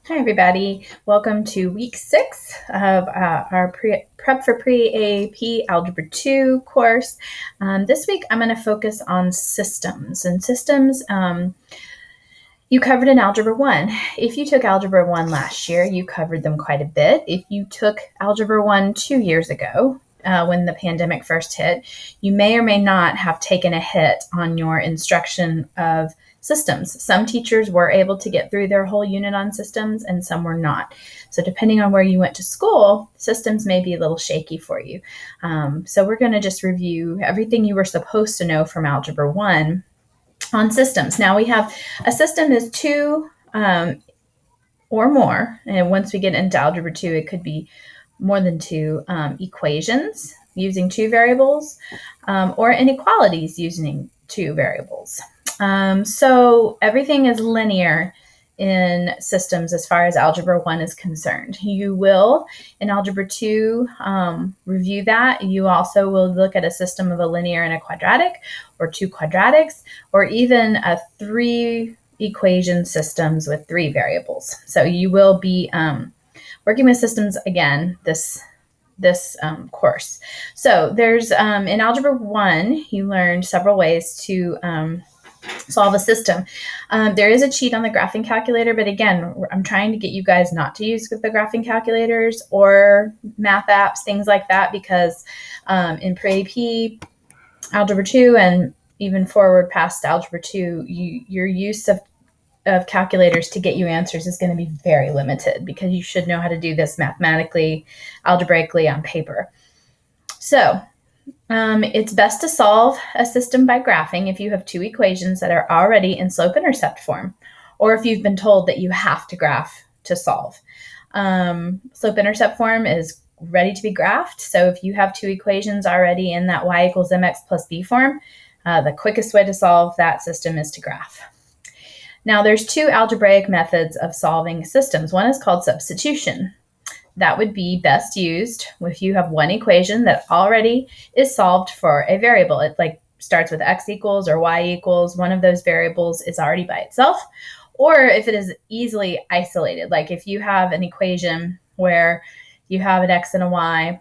Hi, everybody. Welcome to week 6 of our Prep for Pre-AP Algebra 2 course. This week, I'm going to focus on systems. And systems, you covered in Algebra 1. If you took Algebra 1 last year, you covered them quite a bit. If you took Algebra 1 2 years ago, when the pandemic first hit, you may or may not have taken a hit on your instruction of systems. Some teachers were able to get through their whole unit on systems and some were not. So depending on where you went to school, systems may be a little shaky for you. So we're going to just review everything you were supposed to know from Algebra 1 on systems. Now we have a system is two or more, and once we get into Algebra 2, it could be more than two equations using two variables or inequalities using two variables. So everything is linear in systems as far as Algebra 1 is concerned. You will, in Algebra 2, review that. You also will look at a system of a linear and a quadratic, or two quadratics, or even a three equation systems with three variables. So you will be working with systems again this course. So there's in Algebra 1, you learned several ways to solve a system. There is a cheat on the graphing calculator, but again, I'm trying to get you guys not to use the graphing calculators or math apps, things like that, because in pre-AP, Algebra 2, and even forward past Algebra 2, your use of calculators to get you answers is going to be very limited because you should know how to do this mathematically, algebraically on paper. So it's best to solve a system by graphing if you have two equations that are already in slope-intercept form, or if you've been told that you have to graph to solve. Slope-intercept form is ready to be graphed. So if you have two equations already in that y equals mx plus b form, the quickest way to solve that system is to graph. Now, there's two algebraic methods of solving systems. One is called substitution. That would be best used if you have one equation that already is solved for a variable. It starts with x equals or y equals. One of those variables is already by itself. Or if it is easily isolated, like if you have an equation where you have an x and a y,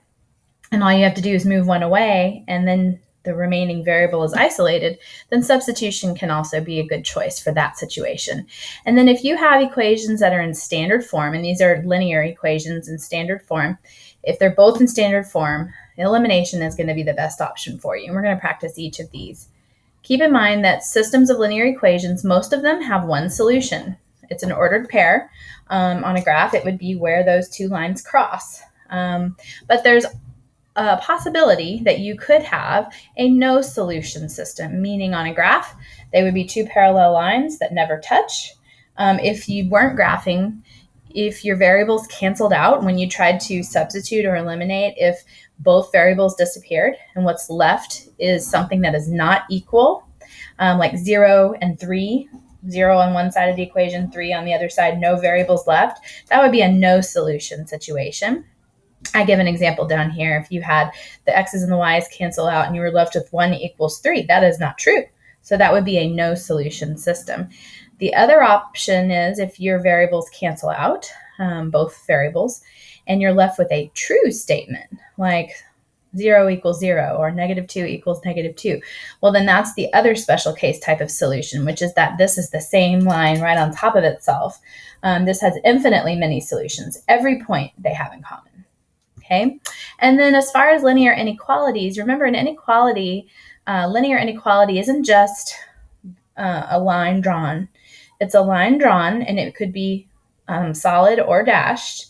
and all you have to do is move one away, and then the remaining variable is isolated, then substitution can also be a good choice for that situation. And then if you have equations that are in standard form, and these are linear equations in standard form, if they're both in standard form, elimination is going to be the best option for you. And we're going to practice each of these. Keep in mind that systems of linear equations, most of them have one solution. It's an ordered pair. On a graph, it would be where those two lines cross. But there's a possibility that you could have a no solution system, meaning on a graph, they would be two parallel lines that never touch. If you weren't graphing, if your variables canceled out when you tried to substitute or eliminate, if both variables disappeared and what's left is something that is not equal, like 0 and 3, 0 on one side of the equation, 3 on the other side, no variables left, that would be a no solution situation. I give an example down here. If you had the x's and the y's cancel out and you were left with 1 equals 3, that is not true. So that would be a no solution system. The other option is if your variables cancel out, both variables, and you're left with a true statement, like 0 equals 0 or -2 equals -2. Well, then that's the other special case type of solution, which is that this is the same line right on top of itself. This has infinitely many solutions. Every point they have in common. Okay, and then as far as linear inequalities, remember an inequality, linear inequality isn't just a line drawn. It's a line drawn, and it could be solid or dashed,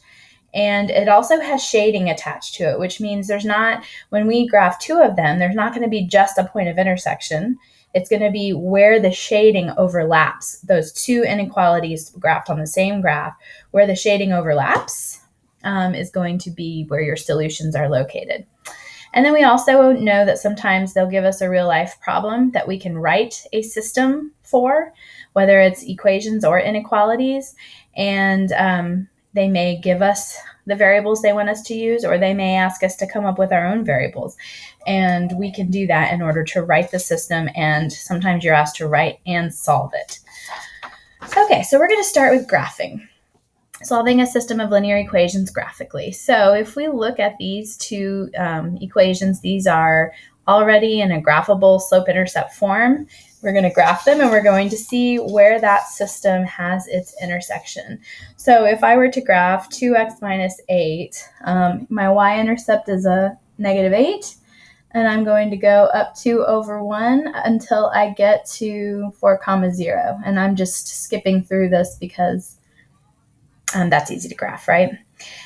and it also has shading attached to it, which means there's not, when we graph two of them, there's not going to be just a point of intersection. It's going to be where the shading overlaps. Those two inequalities graphed on the same graph, where the shading overlaps, is going to be where your solutions are located. And then we also know that sometimes they'll give us a real life problem that we can write a system for, whether it's equations or inequalities. And they may give us the variables they want us to use, or they may ask us to come up with our own variables. And we can do that in order to write the system. And sometimes you're asked to write and solve it. Okay, so we're going to start with graphing. solving a system of linear equations graphically. So if we look at these two equations, these are already in a graphable slope-intercept form. We're going to graph them and we're going to see where that system has its intersection. So if I were to graph 2x minus 8, my y-intercept is a -8. And I'm going to go up 2 over 1 until I get to 4, 0. And I'm just skipping through this because that's easy to graph, right?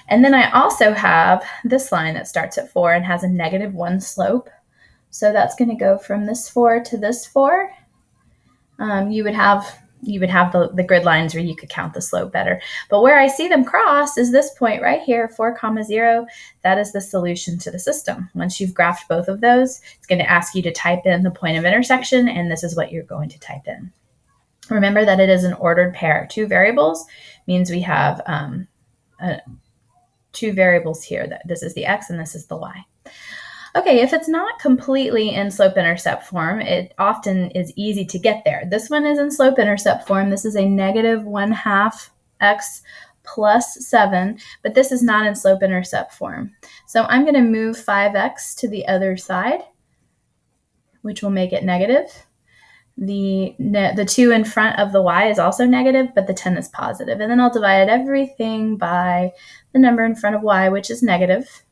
And then I also have this line that starts at 4 and has a -1 slope. So that's going to go from this 4 to this 4. You would have the grid lines where you could count the slope better. But where I see them cross is this point right here, 4, 0. That is the solution to the system. Once you've graphed both of those, it's going to ask you to type in the point of intersection, and this is what you're going to type in. Remember that it is an ordered pair. 2 variables means we have 2 variables here. This is the x and this is the y. Okay, if it's not completely in slope-intercept form, it often is easy to get there. This one is in slope-intercept form. This is a -1/2 x plus 7, but this is not in slope-intercept form. So I'm going to move 5x to the other side, which will make it negative. The 2 in front of the y is also negative, but the 10 is positive. And then I'll divide everything by the number in front of y, which is negative.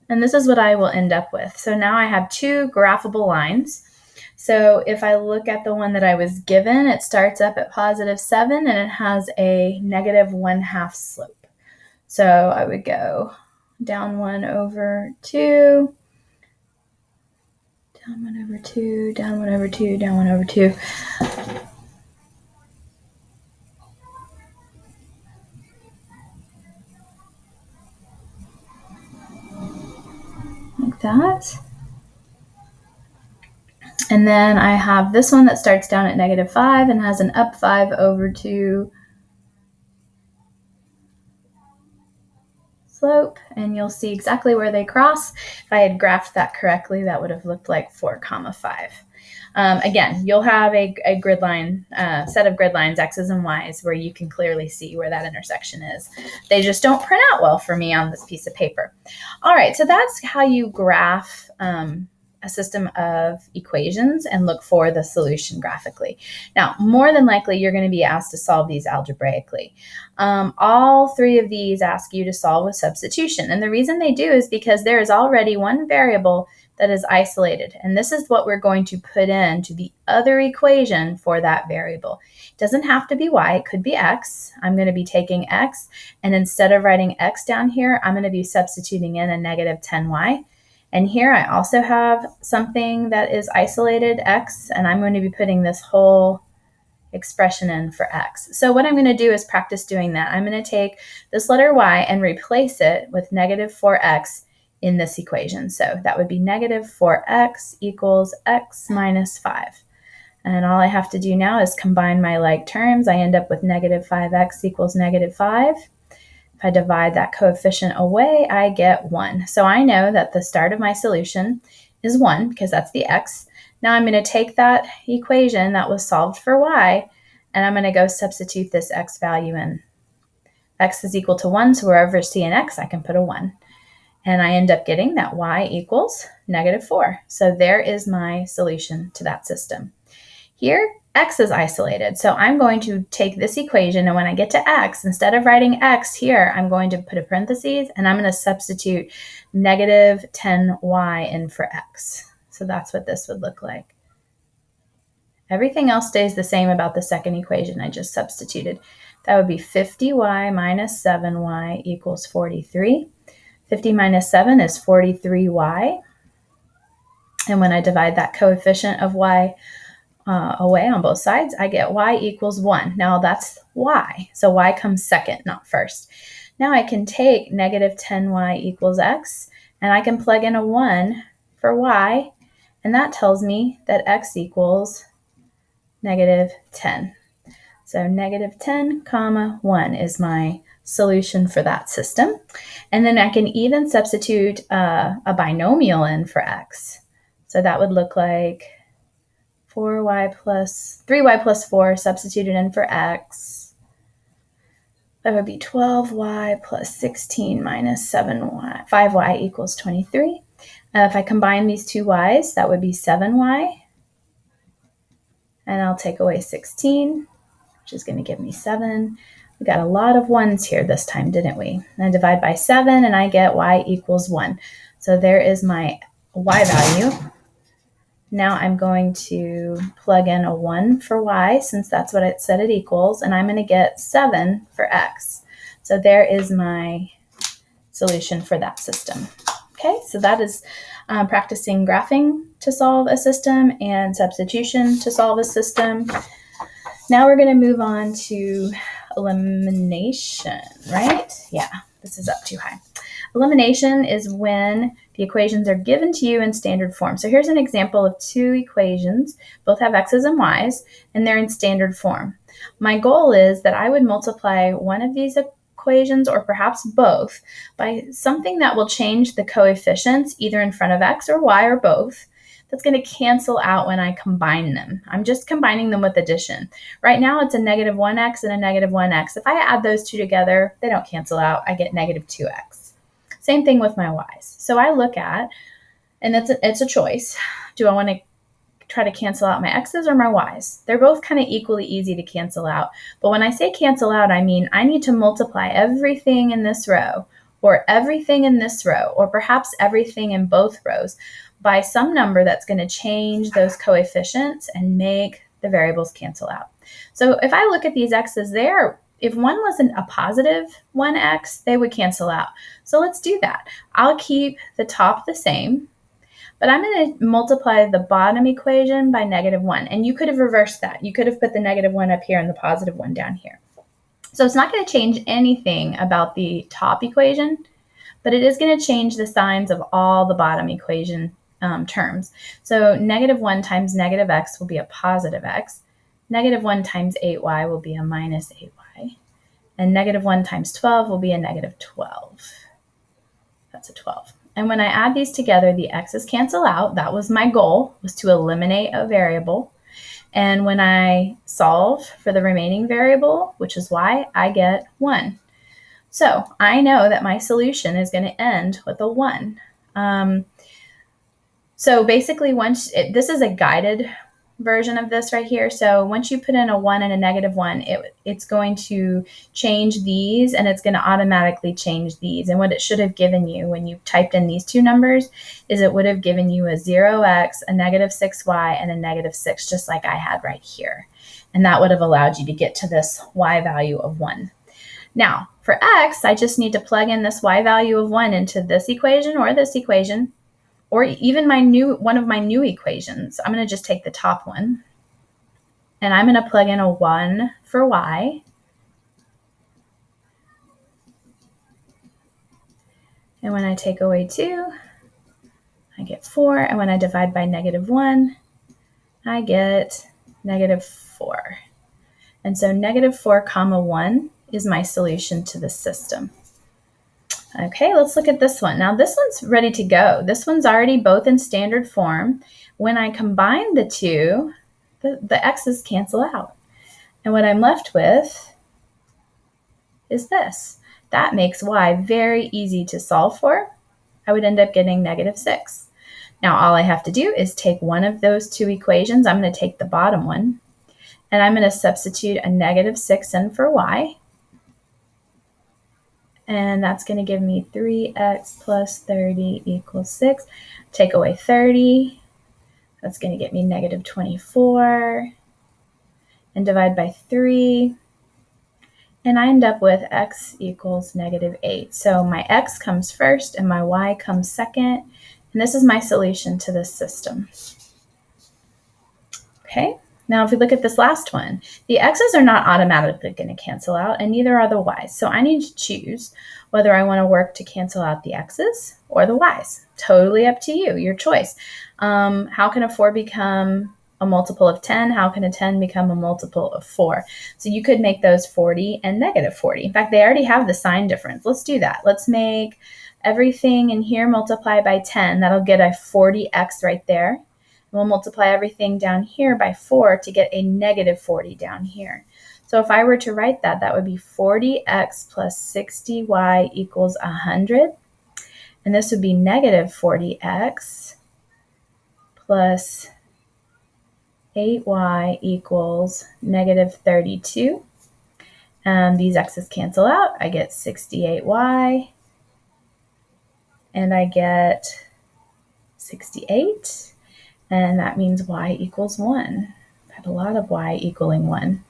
And this is what I will end up with. So now I have 2 graphable lines. So if I look at the one that I was given, it starts up at +7 and it has a -1/2 slope. So I would go down 1 over 2, down 1 over 2, down 1 over 2, down 1 over 2. Like that. And then I have this one that starts down at -5 and has an up 5 over 2 slope, and you'll see exactly where they cross. If I had graphed that correctly, that would have looked like 4, 5. Again, you'll have a grid line, set of grid lines, x's and y's, where you can clearly see where that intersection is. They just don't print out well for me on this piece of paper. All right, so that's how you graph a system of equations and look for the solution graphically. Now, more than likely, you're going to be asked to solve these algebraically. All 3 of these ask you to solve with substitution. And the reason they do is because there is already one variable that is isolated. And this is what we're going to put into the other equation for that variable. It doesn't have to be y, it could be x. I'm going to be taking x, and instead of writing x down here, I'm going to be substituting in a -10y. And here I also have something that is isolated, x, and I'm going to be putting this whole expression in for x. So what I'm going to do is practice doing that. I'm going to take this letter y and replace it with -4x in this equation. So that would be -4x equals x minus 5. And all I have to do now is combine my like terms. I end up with -5x equals -5. If I divide that coefficient away, I get 1. So I know that the start of my solution is 1 because that's the x. Now I'm going to take that equation that was solved for y, and I'm going to go substitute this x value in. X is equal to 1, so wherever I see an x, I can put a 1. And I end up getting that y equals -4. So there is my solution to that system. Here, x is isolated. So I'm going to take this equation, and when I get to x, instead of writing x here, I'm going to put a parentheses, and I'm going to substitute -10y in for x. So that's what this would look like. Everything else stays the same about the second equation I just substituted. That would be 50y minus 7y equals 43. 50 minus 7 is 43y. And when I divide that coefficient of y away on both sides, I get y equals 1. Now that's y. So y comes second, not first. Now I can take -10y equals x, and I can plug in a 1 for y, and that tells me that x equals -10. So -10, 1 is my solution for that system. And then I can even substitute a binomial in for x. So that would look like 3y plus 4 substituted in for x That would be 12y plus 16 minus 7y, 5y equals 23. If I combine these two y's, that would be 7y. And I'll take away 16, which is going to give me 7. We got a lot of 1's here this time, didn't we? And I divide by 7, and I get y equals 1. So there is my y value. Now I'm going to plug in a 1 for y, since that's what it said it equals, and I'm going to get 7 for x. So there is my solution for that system. Okay, so that is practicing graphing to solve a system and substitution to solve a system. Now we're going to move on to elimination, right? Yeah, this is up too high. Elimination is when the equations are given to you in standard form. So here's an example of two equations. Both have x's and y's, and they're in standard form. My goal is that I would multiply one of these equations, or perhaps both, by something that will change the coefficients either in front of x or y or both. That's going to cancel out when I combine them. I'm just combining them with addition. Right now it's a negative 1x and a negative 1x. If I add those two together, they don't cancel out. I get negative 2x. Same thing with my y's. So I look at, and it's a choice. Do I want to try to cancel out my x's or my y's? They're both kind of equally easy to cancel out. But when I say cancel out, I mean I need to multiply everything in this row, or everything in this row, or perhaps everything in both rows by some number that's going to change those coefficients and make the variables cancel out. So if I look at these x's there, if one wasn't a positive 1x, they would cancel out. So let's do that. I'll keep the top the same, but I'm going to multiply the bottom equation by negative 1. And you could have reversed that. You could have put the negative 1 up here and the positive 1 down here. So it's not going to change anything about the top equation, but it is going to change the signs of all the bottom equation terms. So negative 1 times negative x will be a positive x. Negative 1 times 8y will be a minus 8y. And negative 1 times 12 will be a negative 12. That's a 12. And when I add these together, the x's cancel out. That was my goal, was to eliminate a variable. And when I solve for the remaining variable, which is y, I get 1. So I know that my solution is going to end with a 1. So basically, this is a guided version of this right here. So once you put in a 1 and a negative 1, it's going to change these, and it's going to automatically change these. And what it should have given you when you typed in these two numbers is it would have given you a 0x, a negative 6y, and a negative 6, just like I had right here. And that would have allowed you to get to this y value of 1. Now, for x, I just need to plug in this y value of 1 into this equation or this equation, or even one of my new equations. I'm going to just take the top one, and I'm going to plug in a 1 for y. And when I take away 2, I get 4. And when I divide by negative 1, I get negative 4. And so negative 4 comma 1 is my solution to the system. Okay, let's look at this one. Now this one's ready to go. This one's already both in standard form. When I combine the two, the x's cancel out. And what I'm left with is this. That makes y very easy to solve for. I would end up getting negative 6. Now all I have to do is take one of those two equations. I'm going to take the bottom one, and I'm going to substitute a negative 6 in for y. And that's going to give me 3x plus 30 equals 6. Take away 30. That's going to get me negative 24. And divide by 3. And I end up with x equals negative 8. So my x comes first and my y comes second. And this is my solution to this system. Okay. Now, if we look at this last one, the x's are not automatically going to cancel out, and neither are the y's. So I need to choose whether I want to work to cancel out the x's or the y's. Totally up to you, your choice. How can a 4 become a multiple of 10? How can a 10 become a multiple of 4? So you could make those 40 and negative 40. In fact, they already have the sign difference. Let's do that. Let's make everything in here multiply by 10. That'll get a 40x right there. We'll multiply everything down here by 4 to get a negative 40 down here. So if I were to write that, that would be 40x plus 60y equals 100. And this would be negative 40x plus 8y equals negative 32. These x's cancel out. I get 68y, and I get 68, and that means y equals 1. I have a lot of y equaling 1.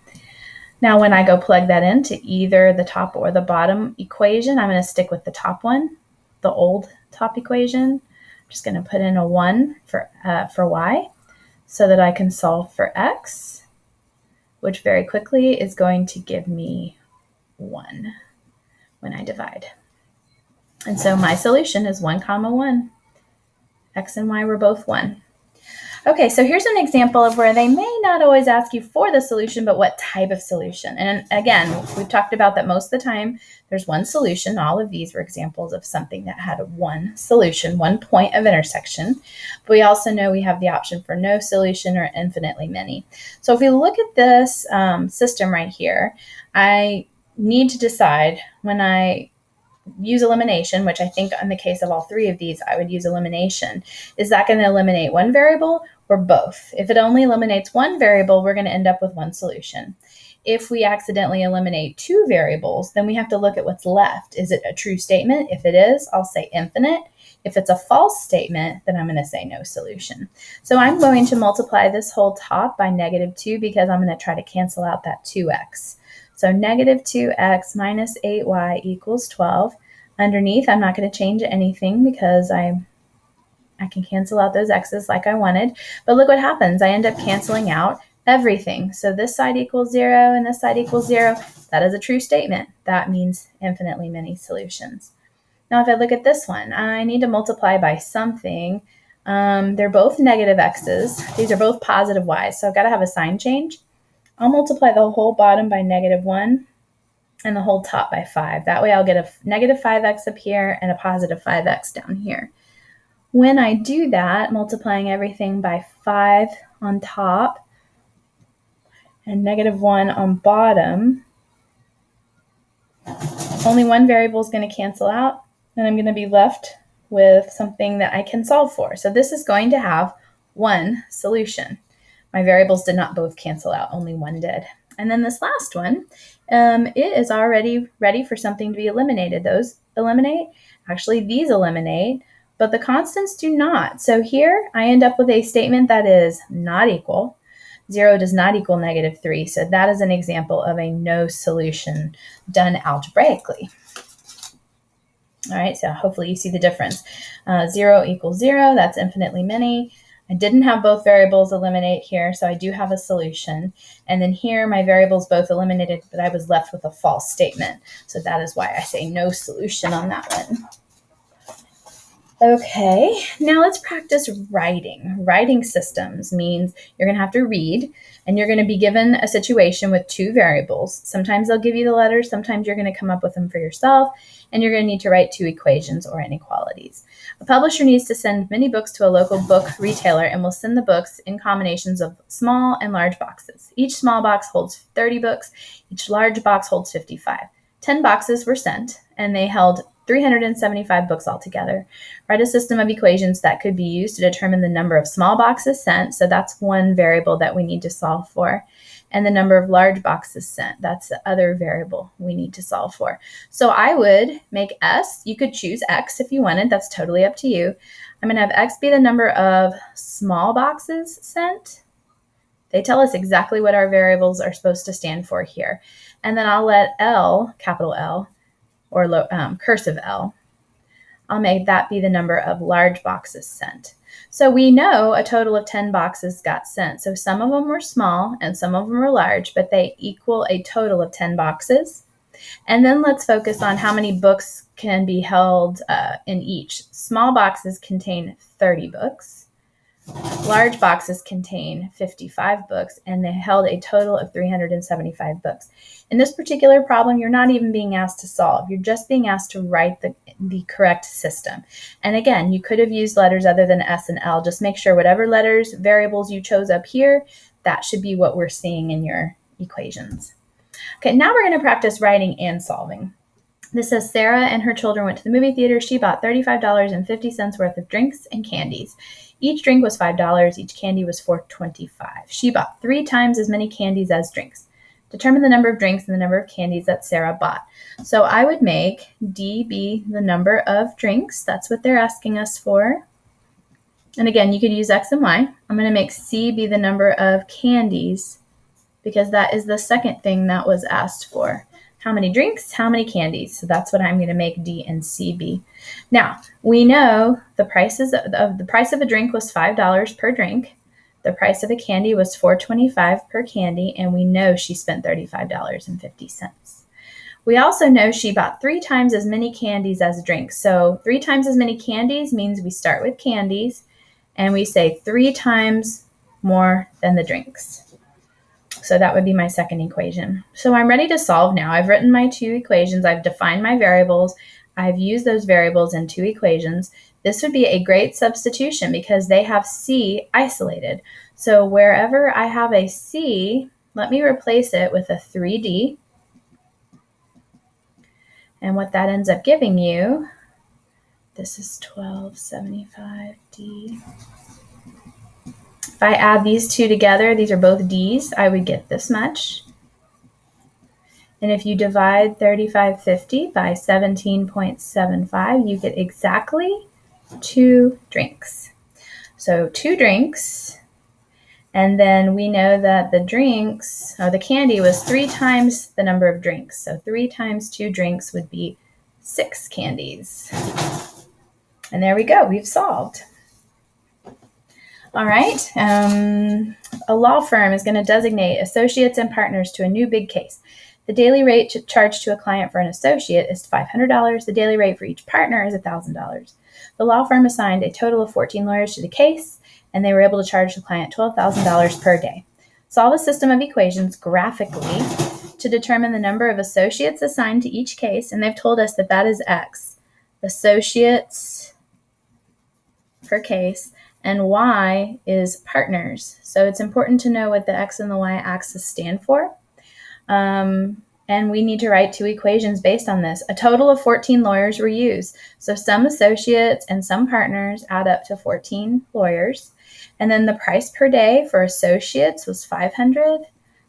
Now, when I go plug that into either the top or the bottom equation, I'm going to stick with the top one, the old top equation. I'm just going to put in a 1 for y so that I can solve for x, which very quickly is going to give me 1 when I divide. And so my solution is 1, 1. X and y were both 1. Okay, so here's an example of where they may not always ask you for the solution, but what type of solution. And again, we've talked about that most of the time there's one solution. All of these were examples of something that had one solution, one point of intersection. But we also know we have the option for no solution or infinitely many. So if we look at this system right here, I need to decide when I use elimination, which I think in the case of all three of these, I would use elimination. Is that going to eliminate one variable or both? If it only eliminates one variable, we're going to end up with one solution. If we accidentally eliminate two variables, then we have to look at what's left. Is it a true statement? If it is, I'll say infinite. If it's a false statement, then I'm going to say no solution. So I'm going to multiply this whole top by -2 because I'm going to try to cancel out that 2x. So negative 2x minus 8y equals 12. Underneath, I'm not going to change anything because I can cancel out those x's like I wanted. But look what happens. I end up canceling out everything. So this side equals 0 and this side equals 0. That is a true statement. That means infinitely many solutions. Now, if I look at this one, I need to multiply by something. They're both negative x's. These are both positive y's, so I've got to have a sign change. I'll multiply the whole bottom by -1 and the whole top by 5. That way I'll get a negative 5x up here and a positive 5x down here. When I do that, multiplying everything by 5 on top and -1 on bottom, only one variable is going to cancel out, and I'm going to be left with something that I can solve for. So this is going to have one solution. My variables did not both cancel out, only one did. And then this last one, it is already ready for something to be eliminated. Those eliminate. Actually, these eliminate, but the constants do not. So here I end up with a statement that is not equal. 0 does not equal -3. So that is an example of a no solution done algebraically. All right, so hopefully you see the difference. 0 equals 0, that's infinitely many. I didn't have both variables eliminate here, so I do have a solution. And then here, my variables both eliminated, but I was left with a false statement. So that is why I say no solution on that one. Okay, now let's practice writing. Writing systems means you're going to have to read, and you're going to be given a situation with two variables. Sometimes they'll give you the letters, sometimes you're going to come up with them for yourself, and you're going to need to write two equations or inequalities. A publisher needs to send many books to a local book retailer and will send the books in combinations of small and large boxes. Each small box holds 30 books, each large box holds 55. 10 boxes were sent, and they held 375 books altogether. Write a system of equations that could be used to determine the number of small boxes sent, so that's one variable that we need to solve for, and the number of large boxes sent, that's the other variable we need to solve for. So I would make S, you could choose X if you wanted, that's totally up to you. I'm going to have X be the number of small boxes sent. They tell us exactly what our variables are supposed to stand for here. And then I'll let L, capital L, or cursive L, I'll make that be the number of large boxes sent. So we know a total of 10 boxes got sent. So some of them were small and some of them were large, but they equal a total of 10 boxes. And then let's focus on how many books can be held in each. Small boxes contain 30 books. Large boxes contain 55 books, and they held a total of 375 books. In this particular problem, you're not even being asked to solve. You're just being asked to write the correct system. And again, you could have used letters other than S and L. Just make sure whatever letters, variables you chose up here, that should be what we're seeing in your equations. Okay, now we're going to practice writing and solving. This says Sarah and her children went to the movie theater. She bought $35.50 worth of drinks and candies. Each drink was $5. Each candy was $4.25. She bought 3 times as many candies as drinks. Determine the number of drinks and the number of candies that Sarah bought. So I would make D be the number of drinks. That's what they're asking us for. And again, you could use X and Y. I'm going to make C be the number of candies because that is the second thing that was asked for. How many drinks, how many candies? So that's what I'm going to make D and C be. Now, we know the price of a drink was $5 per drink. The price of a candy was $4.25 per candy, and we know she spent $35.50. We also know she bought 3 times as many candies as drinks. So 3 times as many candies means we start with candies, and we say 3 times more than the drinks. So that would be my second equation. So I'm ready to solve now. I've written my 2 equations. I've defined my variables. I've used those variables in 2 equations. This would be a great substitution because they have C isolated. So wherever I have a C, let me replace it with a 3D. And what that ends up giving you, this is 1275D. If I add these 2 together, these are both D's, I would get this much. And if you divide 3550 by 17.75, you get exactly 2 drinks. So 2 drinks, and then we know that the candy was 3 times the number of drinks. So 3 times 2 drinks would be 6 candies. And there we go, we've solved. All right, a law firm is going to designate associates and partners to a new big case. The daily rate charged to a client for an associate is $500. The daily rate for each partner is $1,000. The law firm assigned a total of 14 lawyers to the case, and they were able to charge the client $12,000 per day. Solve a system of equations graphically to determine the number of associates assigned to each case, and they've told us that that is X, associates per case, and Y is partners. So it's important to know what the X and the Y axis stand for. And we need to write 2 equations based on this. A total of 14 lawyers were used. So some associates and some partners add up to 14 lawyers. And then the price per day for associates was $500,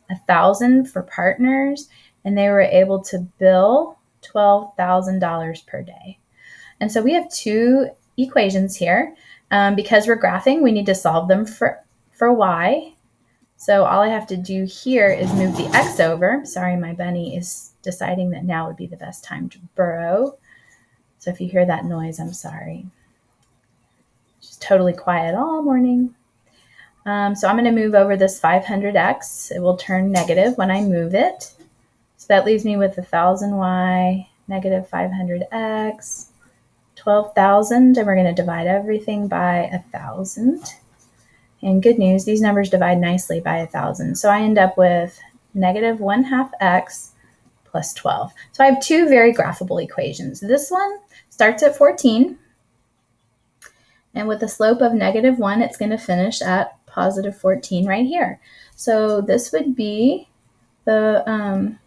$1,000 for partners, and they were able to bill $12,000 per day. And so we have 2 equations here. Because we're graphing, we need to solve them for Y. So all I have to do here is move the X over. Sorry, my bunny is deciding that now would be the best time to burrow. So if you hear that noise, I'm sorry. Just totally quiet all morning. So I'm going to move over this 500X. It will turn negative when I move it. So that leaves me with 1,000Y negative 500X. 12,000, and we're going to divide everything by 1,000. And good news, these numbers divide nicely by 1,000. So I end up with negative 1/2 X plus 12. So I have 2 very graphable equations. This one starts at 14, and with a slope of negative 1, it's going to finish at positive 14 right here. So this would be the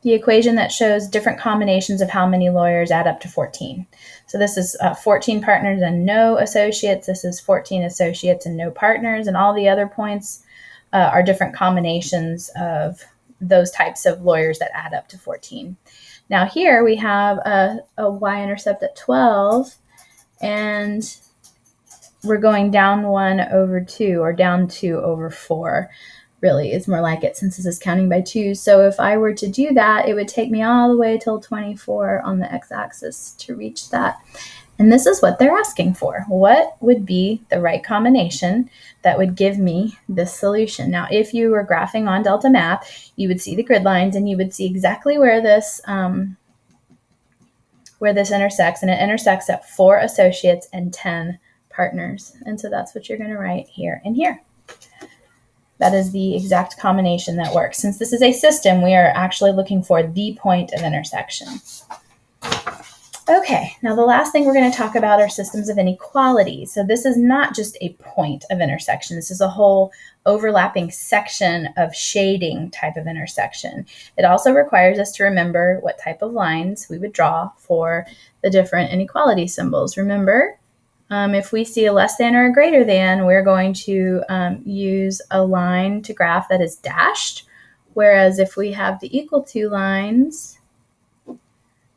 equation that shows different combinations of how many lawyers add up to 14. So this is 14 partners and no associates. This is 14 associates and no partners. And all the other points are different combinations of those types of lawyers that add up to 14. Now here we have a y-intercept at 12, and we're going down 1 over 2, or down 2 over 4. Really is more like it since this is counting by 2. So if I were to do that, it would take me all the way till 24 on the x-axis to reach that. And this is what they're asking for. What would be the right combination that would give me this solution? Now, if you were graphing on Delta Math, you would see the grid lines and you would see exactly where this intersects, and it intersects at 4 associates and 10 partners. And so that's what you're going to write here and here. That is the exact combination that works. Since this is a system, we are actually looking for the point of intersection. Okay, now the last thing we're going to talk about are systems of inequality. So this is not just a point of intersection. This is a whole overlapping section of shading type of intersection. It also requires us to remember what type of lines we would draw for the different inequality symbols. Remember, if we see a less than or a greater than, we're going to use a line to graph that is dashed, whereas if we have the equal to lines,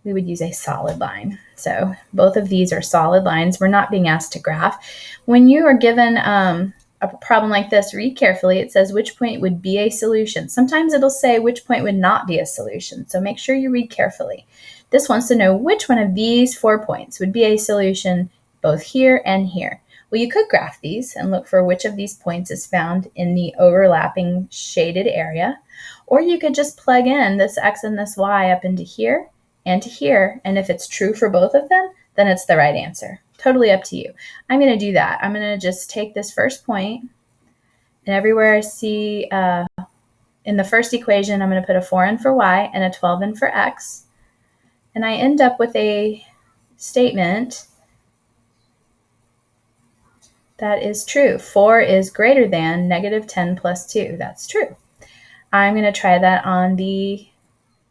we would use a solid line. So both of these are solid lines. We're not being asked to graph. When you are given a problem like this, read carefully. It says which point would be a solution. Sometimes it'll say which point would not be a solution. So make sure you read carefully. This wants to know which one of these 4 points would be a solution both here and here. Well, you could graph these and look for which of these points is found in the overlapping shaded area, or you could just plug in this x and this y up into here and to here, and if it's true for both of them, then it's the right answer. Totally up to you. I'm going to do that. I'm going to just take this first point, and everywhere I see in the first equation, I'm going to put a 4 in for y and a 12 in for x, and I end up with a statement that is true. 4 is greater than negative 10 plus 2. That's true. I'm going to try that on the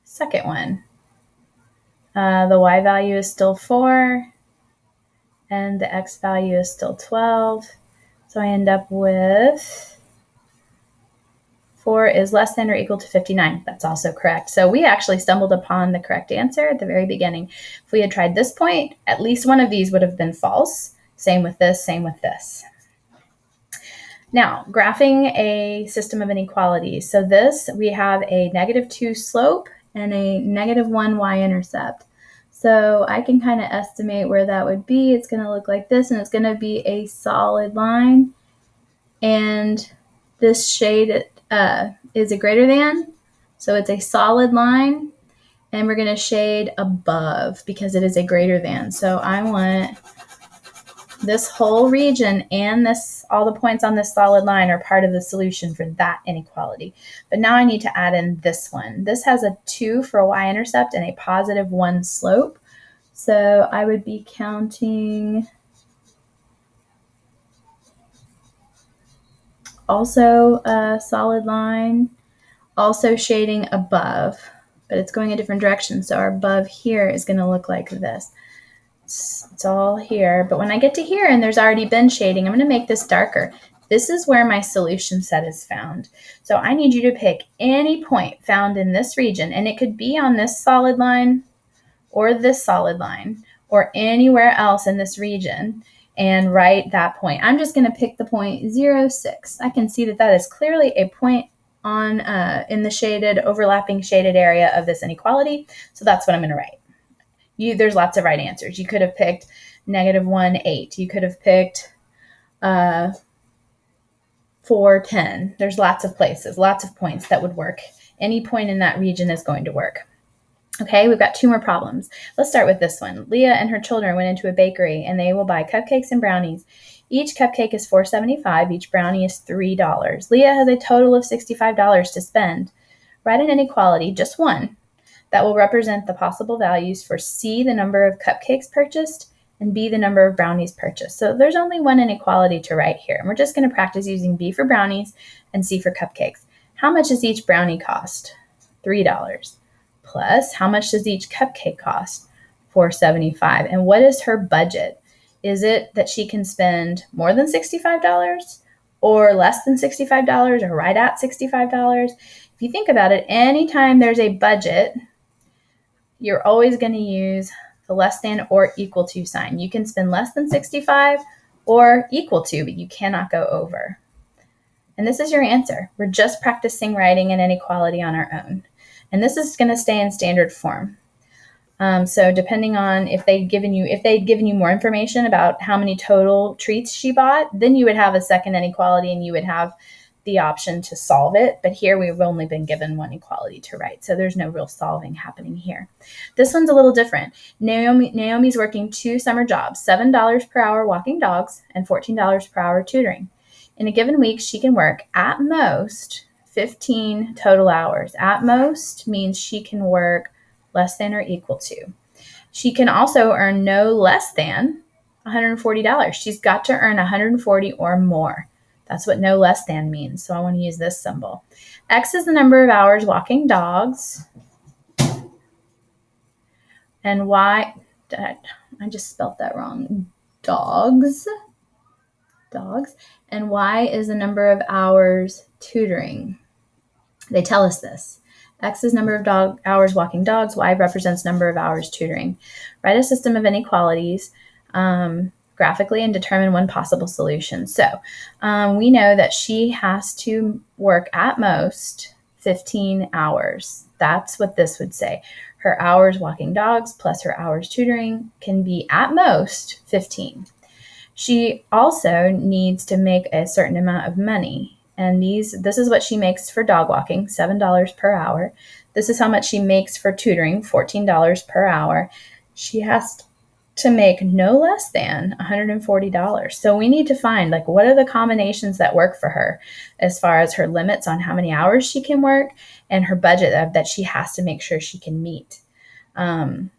second one. The y value is still 4, and the x value is still 12. So I end up with 4 is less than or equal to 59. That's also correct. So we actually stumbled upon the correct answer at the very beginning. If we had tried this point, at least one of these would have been false. Same with this, same with this. Now, graphing a system of inequalities. So this, we have a -2 slope and a -1 y-intercept. So I can kind of estimate where that would be. It's going to look like this, and it's going to be a solid line. And this shade is a greater than, so it's a solid line. And we're going to shade above because it is a greater than. So I want this whole region and all the points on this solid line are part of the solution for that inequality. But now I need to add in this one. This has a 2 for a y-intercept and a +1 slope. So I would be counting also a solid line, also shading above, but it's going a different direction. So our above here is going to look like this. It's all here, but when I get to here and there's already been shading, I'm going to make this darker. This is where my solution set is found. So I need you to pick any point found in this region, and it could be on this solid line or this solid line or anywhere else in this region, and write that point. I'm just going to pick the point 0, 6. I can see that that is clearly a point on in the shaded, overlapping shaded area of this inequality. So that's what I'm going to write. There's lots of right answers. You could have picked -1, 8. You could have picked 4, 10. There's lots of places, lots of points that would work. Any point in that region is going to work. Okay, we've got 2 more problems. Let's start with this one. Leah and her children went into a bakery, and they will buy cupcakes and brownies. Each cupcake is $4.75. Each brownie is $3. Leah has a total of $65 to spend. Write an inequality, just one, that will represent the possible values for C, the number of cupcakes purchased, and B, the number of brownies purchased. So there's only one inequality to write here. And we're just going to practice using B for brownies and C for cupcakes. How much does each brownie cost? $3. Plus, how much does each cupcake cost? $4.75. And what is her budget? Is it that she can spend more than $65 or less than $65 or right at $65? If you think about it, anytime there's a budget, you're always going to use the less than or equal to sign. You can spend less than 65 or equal to, but you cannot go over. And this is your answer. We're just practicing writing an inequality on our own. And this is going to stay in standard form. So depending on if they'd given you more information about how many total treats she bought, then you would have a second inequality and you would have the option to solve it. But here we've only been given one equality to write. So there's no real solving happening here. This one's a little different. Naomi's working 2 summer jobs, $7 per hour walking dogs and $14 per hour tutoring. In a given week, she can work at most 15 total hours. At most means she can work less than or equal to. She can also earn no less than $140. She's got to earn $140 or more. That's what no less than means. So I want to use this symbol. X is the number of hours walking dogs. And Y, I just spelled that wrong. Dogs. And Y is the number of hours tutoring. They tell us this. X is number of hours walking dogs. Y represents number of hours tutoring. Write a system of inequalities graphically and determine one possible solution. So we know that she has to work at most 15 hours. That's what this would say. Her hours walking dogs plus her hours tutoring can be at most 15. She also needs to make a certain amount of money. And this is what she makes for dog walking, $7 per hour. This is how much she makes for tutoring, $14 per hour. She has to make no less than $140. So we need to find, what are the combinations that work for her as far as her limits on how many hours she can work and her budget that she has to make sure she can meet.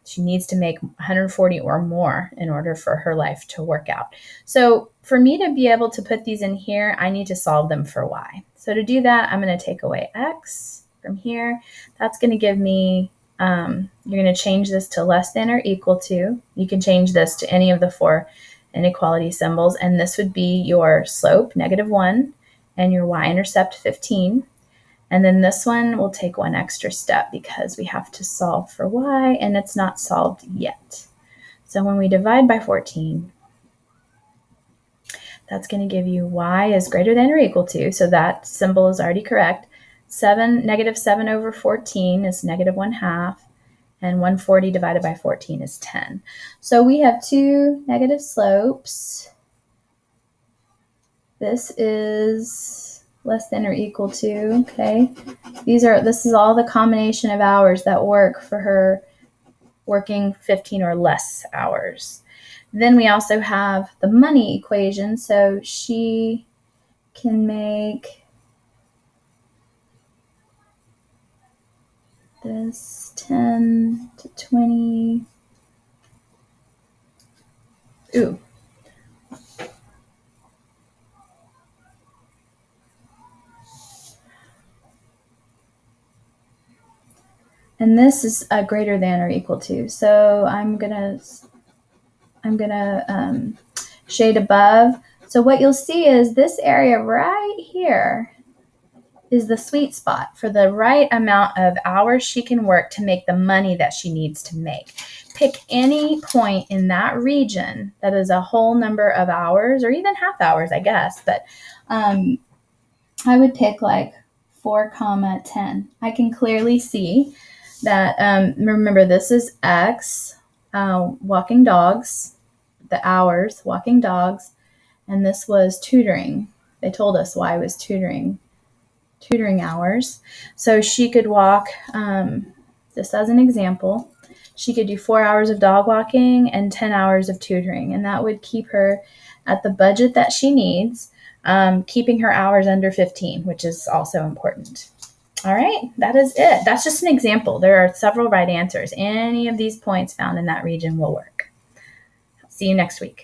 She needs to make 140 or more in order for her life to work out. So for me to be able to put these in here, I need to solve them for Y. So to do that, I'm going to take away X from here. That's going to give me, you're going to change this to less than or equal to. You can change this to any of the 4 inequality symbols. And this would be your slope, -1, and your y-intercept, 15. And then this one will take one extra step because we have to solve for y, and it's not solved yet. So when we divide by 14, that's going to give you y is greater than or equal to, so that symbol is already correct. -7 over 14 is -1/2, and 140 divided by 14 is 10. So we have 2 negative slopes. This is less than or equal to, okay? This is all the combination of hours that work for her working 15 or less hours. Then we also have the money equation. So she can make this 10 to 20. Ooh. And this is greater than or equal to. So I'm gonna shade above. So what you'll see is this area right here is the sweet spot for the right amount of hours she can work to make the money that she needs to make. Pick any point in that region that is a whole number of hours, or even half hours, I guess. But I would pick 4, 10. I can clearly see that, remember, this is X, walking dogs, the hours, walking dogs, and this was tutoring. They told us Y was tutoring hours. So she could walk, just as an example, she could do 4 hours of dog walking and 10 hours of tutoring, and that would keep her at the budget that she needs, keeping her hours under 15, which is also important. All right, that is it. That's just an example. There are several right answers. Any of these points found in that region will work. See you next week.